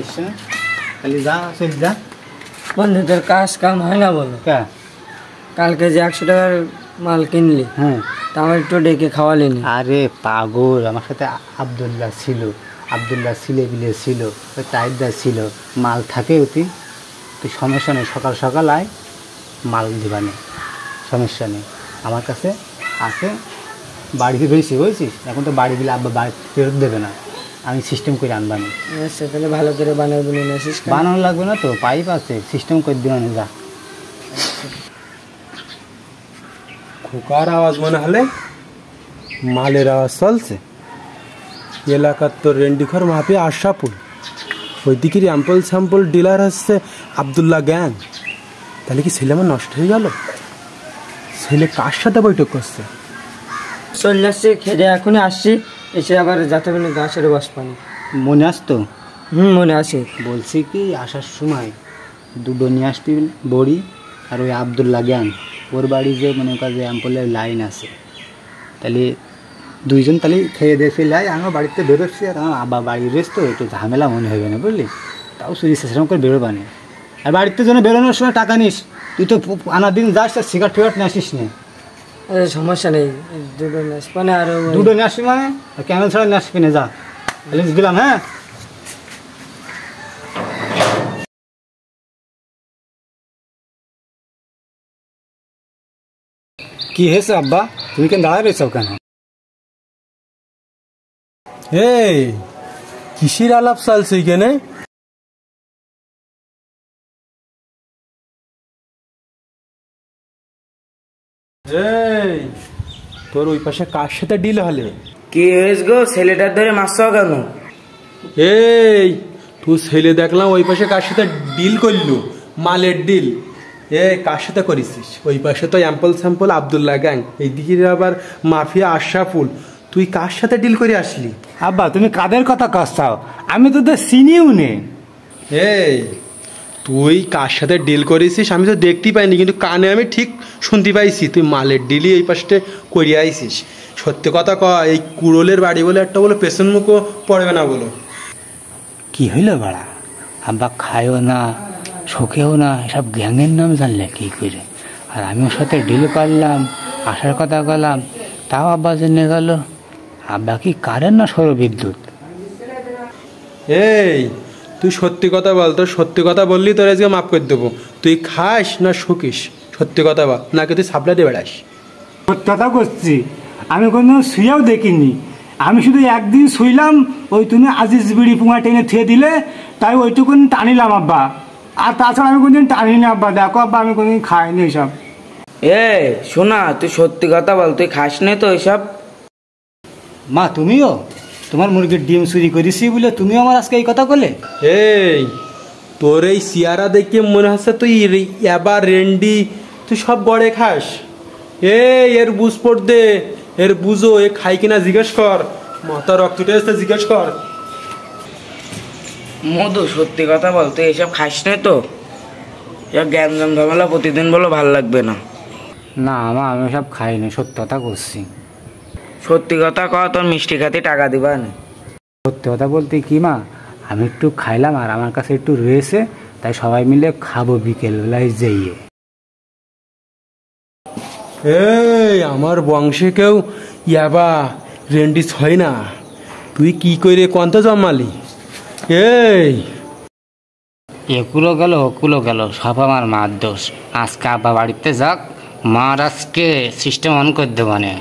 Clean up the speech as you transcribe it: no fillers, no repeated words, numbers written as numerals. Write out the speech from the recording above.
এসছে না, খালি যা চল যা। বন্ধু তোর কাজ কাম হয় না বলো? কালকে যে 100 টাকার মাল কিনলি, হ্যাঁ, তা আমার একটু ডেকে খাওয়ালি না? আরে পাগল, আমার সাথে আবদুল্লাহ ছিল, আবদুল্লাহ ছিলে বিলে ছিল, ওই টাইটদা ছিল, মাল থাকে অতি। তুই সমস্যা নেই, সকাল সকাল আয়, মাল দিবানে, সমস্যা নেই। আমার কাছে আছে, বাড়িতে বেশি বুঝছিস। এখন তো বাড়ি গেলে আব্বা বাড়ি ফেরত দেবে না, আমি সিস্টেম করে আনবানি। আচ্ছা তাহলে ভালো করে বানাবো না? বানানো লাগবে না তো, পাইপ আছে, সিস্টেম করে দিবানে। যা। খোকার আওয়াজ মনে হলে মালের আওয়াজ চলছে। এলাকার তো রেন্ডিখর মাপে আশরাফুল, ওইদিকে স্যাম্পল ডিলার হচ্ছে আবদুল্লাহ জ্ঞান। তাহলে কি ছেলে আমার নষ্ট হয়ে গেল? ছেলে কার সাথে বৈঠক করছে? চল যাচ্ছি, খেতে এখনই আসছি, এসে আবার যাতে গাছের বস পানি। মনে আসতো? মনে আছে। বলছি কি, আসার সময় দুটো নিয়ে আসবি, বড়ি আর ওই আবদুল্লাহ জ্ঞান। ওর বাড়ি যে মনে কর যে অ্যাম্পলের লাইন আছে, তাহলে দুইজন তাহলে খেয়ে দিয়ে ফেলে আমার বাড়িতে বেরোচ্ছি। আর আমার আবার বাড়ির রেস তো একটু ঝামেলা মনে হবে না, বুঝলি? তাও সুরি সেরকম করে বেরোবানে। আর বাড়িতে যেন বেরোনোর সময় টাকা নিস, তুই তো আনার দিন যাস, আর সিগারেট ফিগারেট নিয়ে আসিস না। সমস্যা নেই, দুটো নিয়ে আসবো না। আর দুটো নিয়ে আসবি মানে ক্যামেল ছাড়া নিয়ে আসবি না, যা। তাহলে দিলাম। হ্যাঁ, কি হয়েছে আব্বা, তুমি কেন দাঁড়ায় রয়েছ কেন? এই কিসের আলাপ চলছে এখানে? এই তোর ওই পাশে কার সাথে ডিল হলে? কি হয়েছে গো, ছেলেটার ধরে মারছো কেন? এই তুই ছেলে দেখলাম ওই পাশে কার সাথে ডিল করলু, মালের ডিল। কার সাথে করেছিস? ওই পাশে তো স্যাম্পল আবদুল্লাহ গ্যাং, এইদিকে আবার মাফিয়া আশরাফুল। তুই কার সাথে ডিল করে আসলি? আব্বা তুমি কাদের কথা কাছাও, আমি তো চিনিও নে। এই তুই কার সাথে ডিল করেছিস আমি তো দেখতেই পাইনি, কিন্তু কানে আমি ঠিক শুনতে পাইছি তুই মালের ডিলই এই পাশে করিয়ে আইছিস। সত্যি কথা ক, এই কুড়োলের বাড়ি বলে একটা বলো, পেছন মুখও পড়বে না বলো। কি হইল বাড়া, আব্বা খায়ও না শোকেও না, সব গ্যাংয়ের নাম জানলে কি করে? আর আমি ওর সাথে ডিল করলাম, আসার কথা বললাম, তাও আব্বা জেনে গেল। আব্বা কি কারেন্ট না সৌর বিদ্যুৎ? এই তুই সত্যি কথা বল, তোর সত্যি কথা বললি তোর আজকে মাফ করে দেবো। তুই খাস না শুকিস, সত্যি কথা বল, নাকি তুই সাপ্লাই দিয়ে বেড়াস? সত্যি কথা করছি, আমি কোনো শুয়েও দেখিনি। আমি শুধু একদিন শুইলাম, ওই তুমি আজিজ বিড়ি পুঙা টেনে থুয়ে দিলে, তাই ওইটুকুন টানিলাম আব্বা। আর তাছাড়া আমি কোনদিন টানিনি আব্বা, দেখো আব্বা আমি কোনদিন খাইনি ওইসব। শোনা, তুই সত্যি কথা বল, তুই খাস নি তো ওইসব? মা তুমিও তোমার মুরগির ডিম চুরি করেছি বলে তুমিও আমার আজকে এই কথা বলে? এই তোর এই সিয়ারা দেখে মনে হচ্ছে তুই এবার রেন্ডি, তুই সব গড়ে খাস। এর বুঝ পড়তে, এর বুঝো, এ খাই কিনা জিজ্ঞেস কর, মাথা রক্ত টেস্টে জিজ্ঞেস কর। মধু সত্যি কথা বল, তুই এসব খাস নি তো? জ্ঞান জ্ঞান ঝামেলা প্রতিদিন বলো, ভাল লাগবে না। না মা, আমি সব খাইনি, সত্যি কথা করছি। সত্যি কথা কও, তোর মিষ্টি খাতে টাকা দিবা না? সত্যি কথা বলতে কি মা, আমি একটু খাইলাম আর আমার কাছে একটু রয়েছে, তাই সবাই মিলে খাবো বিকেলবেলায় যেয়ে। এই আমার বংশে কেউ ইয়াবা রেন্ডিস হয় না, তুই কি করে কন্ত জমালি? এই একুলো গেল ওকুলো গেল, সব আমার মার দোষ। আজকে আব্বা বাড়িতে যাক, মার আজকে সিস্টেম অন করে দেবানে।